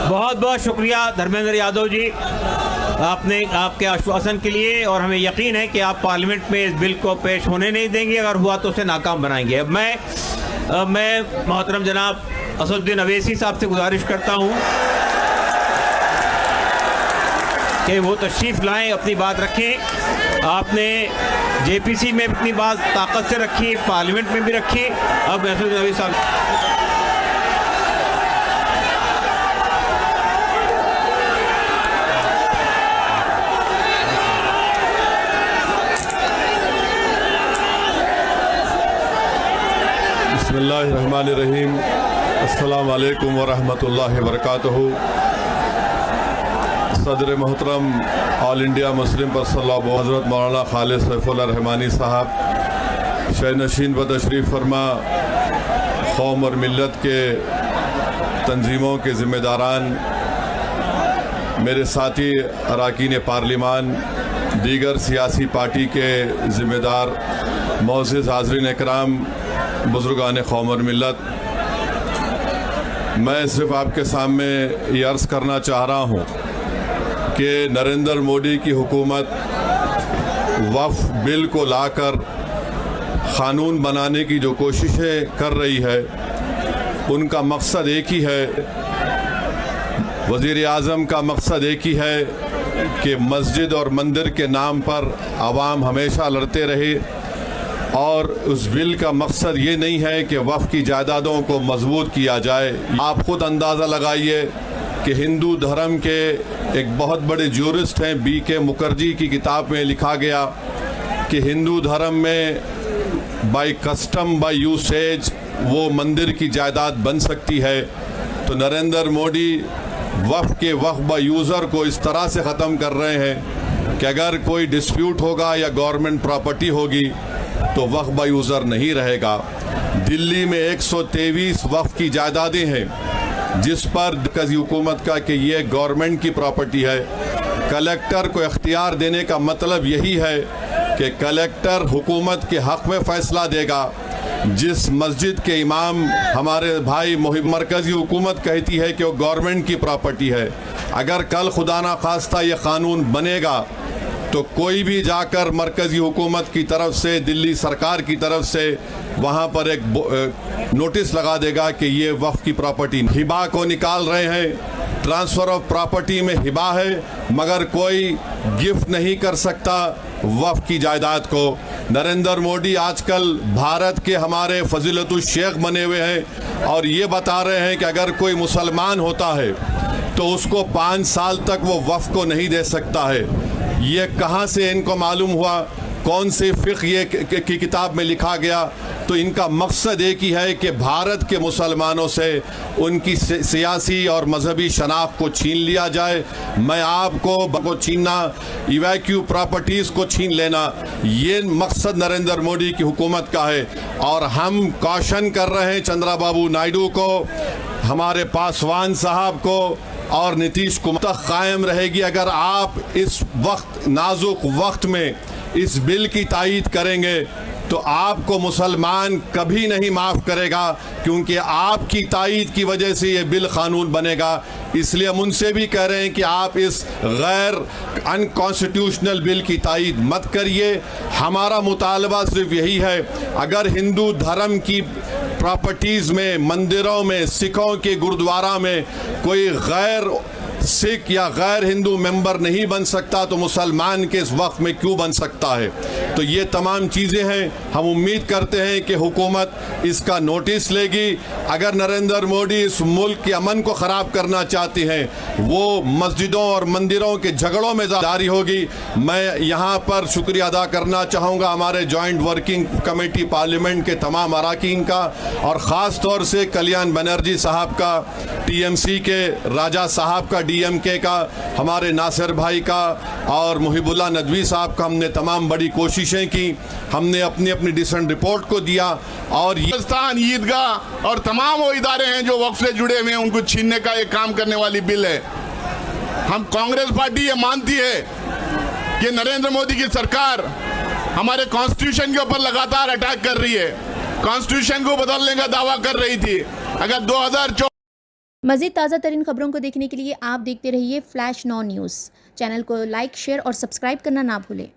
बहुत बहुत शुक्रिया धर्मेंद्र यादव जी, आपने आपके आश्वासन के लिए, और हमें यकीन है कि आप पार्लियामेंट में इस बिल को पेश होने नहीं देंगे, अगर हुआ तो उसे नाकाम बनाएंगे। अब मैं मोहतरम जनाब असदुद्दीन अवैसी साहब से गुजारिश करता हूं कि वो तशरीफ़ लाएं, अपनी बात रखें। आपने जेपीसी में अपनी बात ताकत से रखी, पार्लियामेंट में भी रखी। अब असदुद्दीन अवैसी साहब। बिस्मिल्लाहिर्रहमानिर्रहीम। अस्सलाम वालेकुम वरहमतुल्लाहि वबरकातुहू। सदर मोहतरम ऑल इंडिया मुस्लिम पर्सनल हज़रत मौलाना खालिद सैफुल्लाह रहमानी साहब शहनशीन व तशरीफ़ फरमा, कौम और मिल्लत के तंजीमों के ज़िम्मेदारान, मेरे साथी अरकान पार्लिमान, दीगर सियासी पार्टी के ज़िम्मेदार, मोअज़्ज़िज़ हाज़रीन इकराम, बुज़ुर्गान कौम और मिल्लत, मैं सिर्फ आपके सामने ये अर्ज़ करना चाह रहा हूँ कि नरेंद्र मोदी की हुकूमत वक्फ बिल को लाकर क़ानून बनाने की जो कोशिशें कर रही है, उनका मकसद एक ही है, वज़ीर आज़म का मकसद एक ही है कि मस्जिद और मंदिर के नाम पर आवाम हमेशा लड़ते रहे, और उस बिल का मकसद ये नहीं है कि वक्फ की जायदादों को मजबूत किया जाए। आप खुद अंदाज़ा लगाइए कि हिंदू धर्म के एक बहुत बड़े ज्यूरिस्ट हैं BK मुखर्जी की किताब में लिखा गया कि हिंदू धर्म में बाय कस्टम बाय यूसेज वो मंदिर की जायदाद बन सकती है। तो नरेंद्र मोदी वक्फ के वक्फ बाय यूज़र को इस तरह से ख़त्म कर रहे हैं कि अगर कोई डिस्प्यूट होगा या गवर्नमेंट प्रॉपर्टी होगी तो वक्फ बाय यूज़र नहीं रहेगा। दिल्ली में 123 वक्फ की जायदादें हैं जिस पर मरकज़ी हुकूमत का कि ये गवर्नमेंट की प्रॉपर्टी है। कलेक्टर को इख्तियार देने का मतलब यही है कि कलेक्टर हुकूमत के हक़ में फ़ैसला देगा। जिस मस्जिद के इमाम हमारे भाई मरकज़ी हुकूमत कहती है कि वो गवर्नमेंट की प्रॉपर्टी है, अगर कल खुदा ना खास्ता ये क़ानून बनेगा तो कोई भी जाकर मरकज़ी हुकूमत की तरफ से, दिल्ली सरकार की तरफ से वहाँ पर एक नोटिस लगा देगा कि ये वक्फ की प्रॉपर्टी। हिबा को निकाल रहे हैं, ट्रांसफ़र ऑफ प्रॉपर्टी में हिबा है, मगर कोई गिफ्ट नहीं कर सकता वक्फ की जायदाद को। नरेंद्र मोदी आजकल भारत के हमारे फजीलतुल शेख बने हुए हैं और ये बता रहे हैं कि अगर कोई मुसलमान होता है तो उसको 5 साल तक वो वक्फ को नहीं दे सकता है। ये कहाँ से इनको मालूम हुआ, कौन से फ़िक़्ह ये की किताब में लिखा गया? तो इनका मकसद एक ही है कि भारत के मुसलमानों से उनकी सियासी और मजहबी शनाख्त को छीन लिया जाए। मैं आपको छीनना, इवैक्यू प्रॉपर्टीज़ को छीन लेना, ये मकसद नरेंद्र मोदी की हुकूमत का है। और हम कॉशन कर रहे हैं चंद्रबाबू नायडू को, हमारे पासवान साहब को और नीतीश कुमार तक कायम रहेगी अगर आप इस वक्त नाजुक वक्त में इस बिल की तायीद करेंगे तो आपको मुसलमान कभी नहीं माफ़ करेगा, क्योंकि आपकी तायीद की वजह से ये बिल क़ानून बनेगा। इसलिए हम उनसे भी कह रहे हैं कि आप इस गैर अनकॉन्स्टिट्यूशनल बिल की तायीद मत करिए। हमारा मुतालबा सिर्फ यही है, अगर हिंदू धर्म की प्रॉपर्टीज़ में, मंदिरों में, सिखों के गुरुद्वारा में कोई गैर सिख या गैर हिंदू मेंबर नहीं बन सकता तो मुसलमान के इस वक्त में क्यों बन सकता है? तो ये तमाम चीज़ें हैं। हम उम्मीद करते हैं कि हुकूमत इसका नोटिस लेगी। अगर नरेंद्र मोदी इस मुल्क के अमन को ख़राब करना चाहते हैं, वो मस्जिदों और मंदिरों के झगड़ों में जारी होगी। मैं यहाँ पर शुक्रिया अदा करना चाहूँगा हमारे जॉइंट वर्किंग कमेटी पार्लियामेंट के तमाम अरकान का, और ख़ास तौर से कल्याण बनर्जी साहब का, TMC के राजा साहब का, DMK का, हमारे नासिर भाई का और मुहिबुल्लाह नदवी साहब का। हमने तमाम बड़ी कोशिशें की, हमने अपनी अपनी डिसेंट रिपोर्ट को दिया, और ईदगाह और तमाम वो इदारे हैं जो वक्फ से जुड़े हुए हैं, उनको छीनने का एक काम करने वाली बिल है। हम कांग्रेस पार्टी ये मानती है कि नरेंद्र मोदी की सरकार हमारे कॉन्स्टिट्यूशन के ऊपर लगातार अटैक कर रही है, कॉन्स्टिट्यूशन को बदलने का दावा कर रही थी। अगर 2024 मज़ीद ताज़ा तरीन खबरों को देखने के लिए आप देखते रहिए फ्लैश 9 न्यूज़। चैनल को लाइक, शेयर और सब्सक्राइब करना ना भूलें।